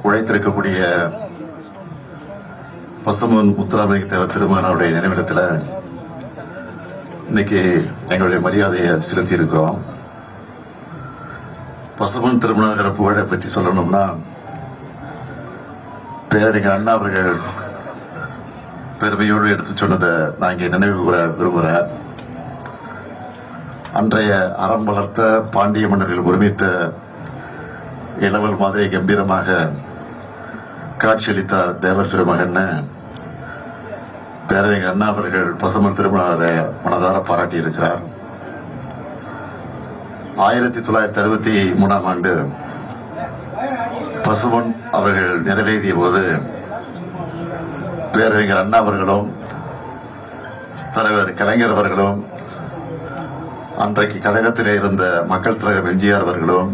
உழைத்திருக்கக்கூடிய பசும்பொன் முத்துராமலிங்க தேவர் திருமகனுடைய நினைவிடத்தில் இன்னைக்கு எங்களுடைய மரியாதையை செலுத்தி இருக்கிறோம். பசும்பொன் திருமணங்கிற புகழை பற்றி சொல்லணும்னா, பேரறிஞர் அண்ணா அவர்கள் பெருமையோடு எடுத்து சொன்னதை நான் இங்கே நினைவு கூற விரும்புகிறேன். அன்றைய அறம் வளர்த்த பாண்டிய மன்னர்கள் ஒருமித்த இளவல் மாதிரி கம்பீரமாக காட்சியளித்தார் தேவர் திருமகன். பேரறிஞர் அண்ணா அவர்கள் பசும்பொன் திருமணத்தை மனதார பாராட்டி இருக்கிறார். 1963ஆம் ஆண்டு பசும்பொன் அவர்கள் நிறைவேறிய போது பேரறிஞர் அண்ணா அவர்களும் தலைவர் கலைஞர் அவர்களும் அன்றைக்கு கழகத்திலே இருந்த மக்கள் தலைவர் எம்ஜிஆர் அவர்களும்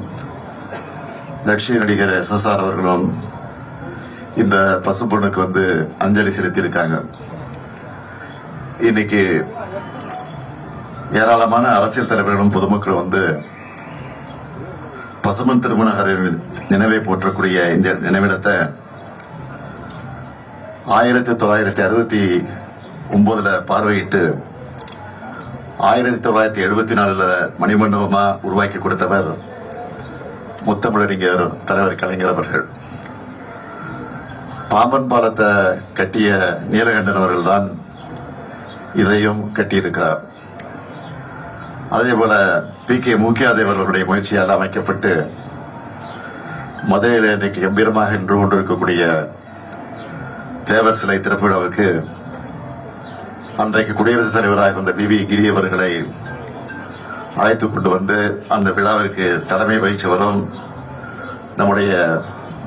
லட்சிய நடிகர் SSR அவர்களும் இந்த பசும்பொண்ணுக்கு வந்து அஞ்சலி செலுத்தியிருக்காங்க. இன்னைக்கு ஏராளமான அரசியல் தலைவர்களும் பொதுமக்களும் வந்து பசும்பொன் திருமணகரின் நினைவை போற்றக்கூடிய இந்த நினைவிடத்தை 1969 பார்வையிட்டு 1974 மணிமண்டபமா உருவாக்கி கொடுத்தவர் முத்தமிழறிஞர் தலைவர் கலைஞர் அவர்கள். பாம்பன் பாலத்தை கட்டிய நீலகண்டன் அவர்கள் தான் இதையும் கட்டியிருக்கிறார். அதே போல PK மூக்கியாதேவர் அவர்களுடைய முயற்சியால் அமைக்கப்பட்டு மதுரையில் இன்றைக்கு கம்பீரமாக நின்று கொண்டிருக்கக்கூடிய தேவர் சிலை திறப்பு விழாவுக்கு அன்றைக்கு குடியரசுத் தலைவராக இருந்த BB கிரி அவர்களை அழைத்துக் கொண்டு வந்து அந்த விழாவிற்கு தலைமை வகிச்சவரும் நம்முடைய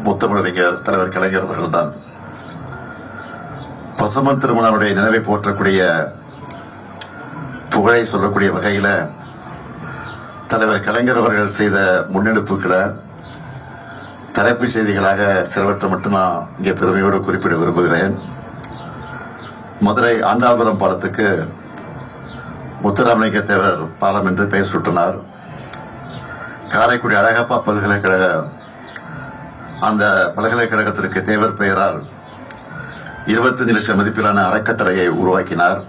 முத்தமிழறிஞர் தலைவர் கலைஞர் அவர்கள் தான். பசும்பொன் திருமணனுடைய நினைவை போற்றக்கூடிய புகழை சொல்லக்கூடிய வகையில தலைவர் கலைஞர் அவர்கள் செய்த முன்னெடுப்புகளை தலைப்புச் செய்திகளாக சிலவற்றை மட்டும் நான் இங்கே பெருமையோடு குறிப்பிட விரும்புகிறேன். மதுரை ஆண்டாபுரம் பாலத்துக்கு முத்துராமலிங்க தேவர் பாலம் என்று பெயர் சூட்டினார். காரைக்குடி அழகப்பா பல்கலைக்கழக அந்த பல்கலைக்கழகத்திற்கு தேவர் பெயரால் 25 லட்சம் மதிப்பிலான அறக்கட்டளையை உருவாக்கினார்.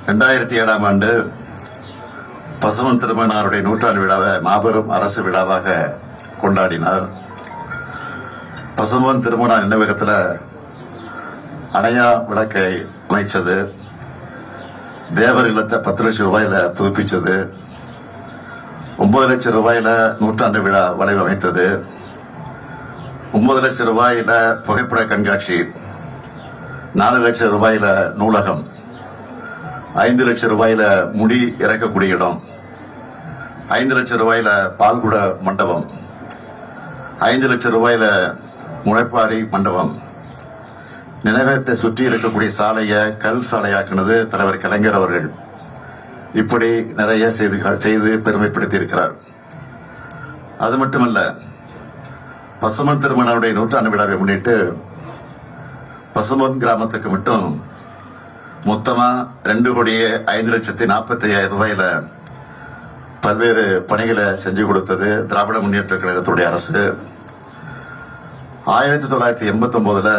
2007ஆம் ஆண்டு பசும்பொன் திருமகனாருடைய நூற்றாண்டு விழாவை மாபெரும் அரசு விழாவாக கொண்டாடினார். பசும்பொன் திருமகனார் நினைவகத்தில் அணையா விளக்கை அமைச்சது, தேவர் இல்லத்தை 10 லட்சம் ரூபாயில புதுப்பிச்சது, 9 லட்சம் ரூபாயில நூற்றாண்டு விழா வளைவு அமைத்தது, 9 லட்சம் ரூபாயில புகைப்பட கண்காட்சி, 4 லட்சம் ரூபாயில நூலகம், 5 லட்சம் ரூபாயில முடி இறக்கக்கூடிய இடம், 5 லட்சம் ரூபாயில பால்குட மண்டபம், 5 லட்சம் ரூபாயில முளைப்பாரி மண்டபம், நினைவகத்தை சுற்றி இருக்கக்கூடிய சாலையை கல் சாலையாக்கினது தலைவர் கலைஞர் அவர்கள். இப்படி நிறைய செய்து பெருமைப்படுத்தி இருக்கிறார். அது மட்டுமல்ல, பசும்பொன் திருமகனுடைய நூற்றாண்டு விழாவை முன்னிட்டு பசும்பொன் கிராமத்துக்கு மட்டும் மொத்தமா 2,05,45,000 ரூபாயில பல்வேறு பணிகளை செஞ்சு கொடுத்தது திராவிட முன்னேற்ற கழகத்துடைய அரசு. 1989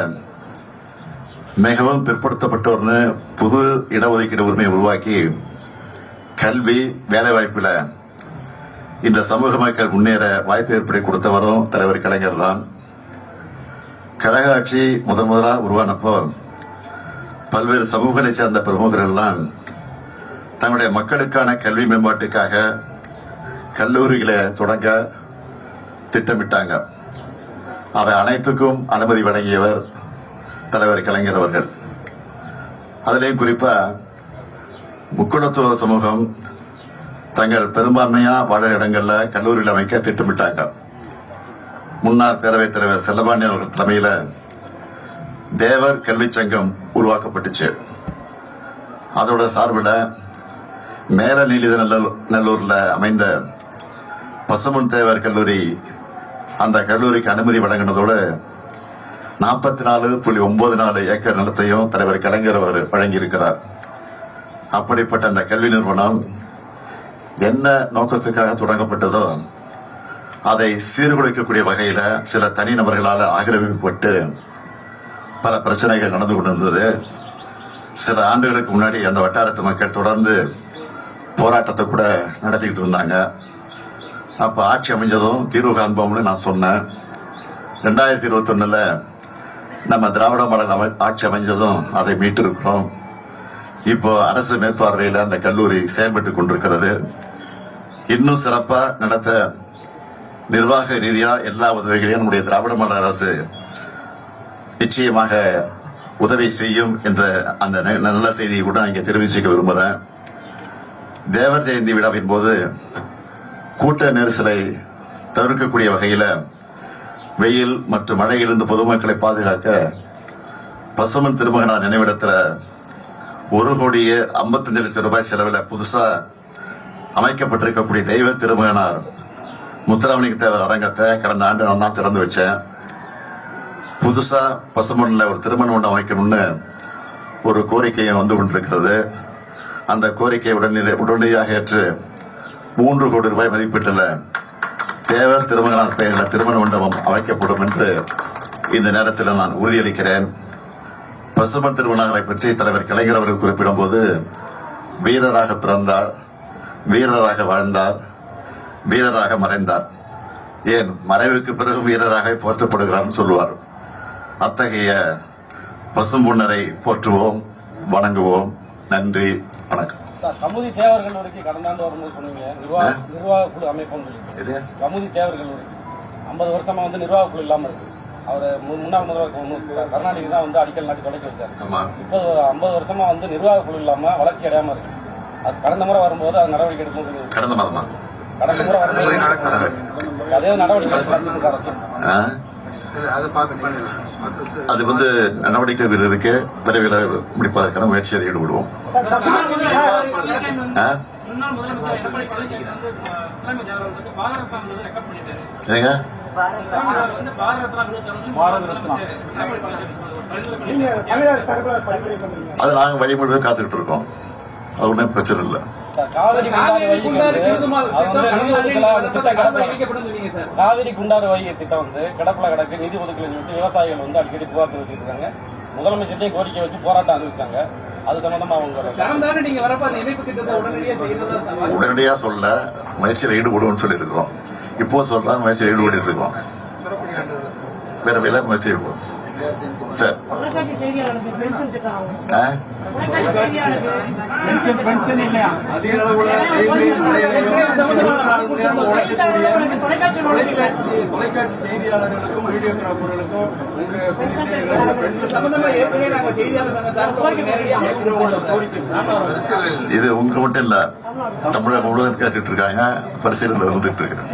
மிகவும் பிற்படுத்தப்பட்டோர்னு புது இடஒதுக்கீடு உரிமையை உருவாக்கி கல்வி வேலைவாய்ப்புல இந்த சமூக மக்கள் முன்னேற வாய்ப்பு ஏற்படுத்தி கொடுத்தவரும் தலைவர் கலைஞர் தான். கழக ஆட்சி முதலாக உருவானப்போ பல்வேறு சமூகங்களை சேர்ந்த பிரமுகர்கள்லாம் தங்களுடைய மக்களுக்கான கல்வி மேம்பாட்டுக்காக கல்லூரிகளை தொடங்க திட்டமிட்டாங்க. அவை அனைத்துக்கும் அனுமதி வழங்கியவர் தலைவர் கலைஞர் அவர்கள். அதிலேயும் குறிப்பா முக்குளத்தோர் சமூகம் தங்கள் பெரும்பான்மையா வாழ இடங்கள்ல கல்லூரிகள் அமைக்க திட்டமிட்டாங்க. முன்னாள் பேரவைத் தலைவர் செல்லபாண்டியன் அவர்கள் தலைமையில தேவர் கல்வி சங்கம் உருவாக்கப்பட்டுச்சு. அதோட சார்பில் மேல நீலிநல்லூர்ல அமைந்த பசும்பொன் தேவர் கல்லூரி அந்த கல்லூரிக்கு அனுமதி வழங்கினதோடு 44.94 ஏக்கர் நிலத்தையும் தலைவர் கலைஞர் அவர் வழங்கியிருக்கிறார். அப்படிப்பட்ட அந்த கல்வி நிறுவனம் என்ன நோக்கத்துக்காக தொடங்கப்பட்டதோ அதை சீர்குலைக்கக்கூடிய வகையில சில தனிநபர்களால் ஆக்கிரமிக்கப்பட்டு பல பிரச்சனைகள் நடந்து கொண்டிருந்தது. சில ஆண்டுகளுக்கு முன்னாடி அந்த வட்டாரத்து மக்கள் தொடர்ந்து போராட்டத்தை கூட நடத்திக்கிட்டு இருந்தாங்க. அப்ப ஆட்சி அமைஞ்சதும் தீர்வு காண்போம்னு நான் சொன்னேன். 2021 நம்ம திராவிட மாடல் ஆட்சி அமைஞ்சதும் அதை மீட்டிருக்கிறோம். இப்போ அரசு மேற்பார்வையில் அந்த கல்லூரி செயல்பட்டுக் கொண்டிருக்கிறது. இன்னும் சிறப்பா நடத்த நிர்வாக ரீதியா எல்லா உதவிகளையும் நம்முடைய திராவிட மாடல் அரசு நிச்சயமாக உதவி செய்யும் என்ற அந்த நல்ல செய்தியை கூட இங்கே தெரிவிச்சுக்க விரும்புகிறேன். தேவர் ஜெயந்தி விழாவின் போது கூட்ட நெரிசலை தவிர்க்கக்கூடிய வகையில் வெயில் மற்றும் மழையிலிருந்து பொதுமக்களை பாதுகாக்க பசுமன் திருமகனார் நினைவிடத்தில் 1,55,00,000 செலவில் புதுசா அமைக்கப்பட்டிருக்கக்கூடிய தெய்வ திருமகனார் முத்துராமலிங்க தேவர் அரங்கத்தை கடந்த ஆண்டு நான் தான் திறந்து வச்சேன். புதுசா பசுமன்ல ஒரு திருமண மண்டபம் அமைக்கணும்னு ஒரு கோரிக்கையை வந்து கொண்டிருக்கிறது. அந்த கோரிக்கையை உடனடியாக ஏற்று 3 கோடி ரூபாய் மதிப்பீட்டில் தேவர் திருமகனார் பெயரில் திருமண மண்டபம் அமைக்கப்படும் என்று இந்த நேரத்தில் நான் உறுதியளிக்கிறேன். பசுமன் திருமணங்களை பற்றி தலைவர் கலைஞர் அவர்கள் குறிப்பிடும் போது வீரராக பிறந்தார், வீரராக வாழ்ந்தார், வீரராக மறைந்தார், ஏன் மறைவுக்கு பிறகு வீரராக போற்றப்படுகிறார் சொல்லுவார். அத்தகைய பசும்பொன்னரை போற்றுவோம், வணங்குவோம். நன்றி, வணக்கம். கமுதி தேவர் கல்லூரிக்கு கடந்த ஆண்டு வரும்போது சொன்னீங்க நிர்வாக குழு அமைப்போம். கமுதி தேவர் கல்லூரி 50 வருஷமா வந்து நிர்வாக குழு இல்லாம இருக்கு. அவர் முன்னாள் முதல்வர் கருணாநிதி தான் வந்து அடிக்கல் நாட்டி தொடக்கி வச்சார். இப்போ 50 வருஷமா வந்து நிர்வாக குழு இல்லாம வளர்ச்சி அடையாம இருக்கு. அது கடந்த முறை வரும்போது அது நடவடிக்கை எடுக்கும். கடந்த முறை வரும்போது அதே நடவடிக்கை அரசு அது வந்து நடவடிக்கை விருதுக்கு விரைவில் முடிப்பதற்கான முயற்சியில் ஈடுபடுவோம். அது நாங்க வழிமுறை காத்துக்கிட்டு இருக்கோம். அது ஒன்றும் பிரச்சனை இல்லை. காவிரி குண்டாறு வைகை திட்டம் வந்து கிடப்புல கிடக்கு, நிதி ஒதுக்கீடு சொல்லிட்டு விவசாயிகள் வந்து அடிக்கடி புகார் தெரிவிச்சிட்டு இருக்காங்க. முதலமைச்சர்ட்டையும் கோரிக்கை வச்சு போராட்டம் அறிவிச்சாங்க. அது சம்பந்தமா உடனடியா சொல்ல முயற்சியில் ஈடுபடுவோம்னு சொல்லி இருக்கிறோம். இப்போ சொல்ல முயற்சியில் ஈடுபட்டு இருக்கோம். வேற வேலை முயற்சி ஈடுபடும். சார் தொலைக்காட்சி செய்தியாளர்களுக்கும் வீடியோகிராபர்களுக்கும் இது உங்க மட்டும் இல்ல, தமிழகம் முழுவதும் கேட்டுட்டு இருக்காங்க. பரிசீலனை இருந்துட்டு இருக்கு.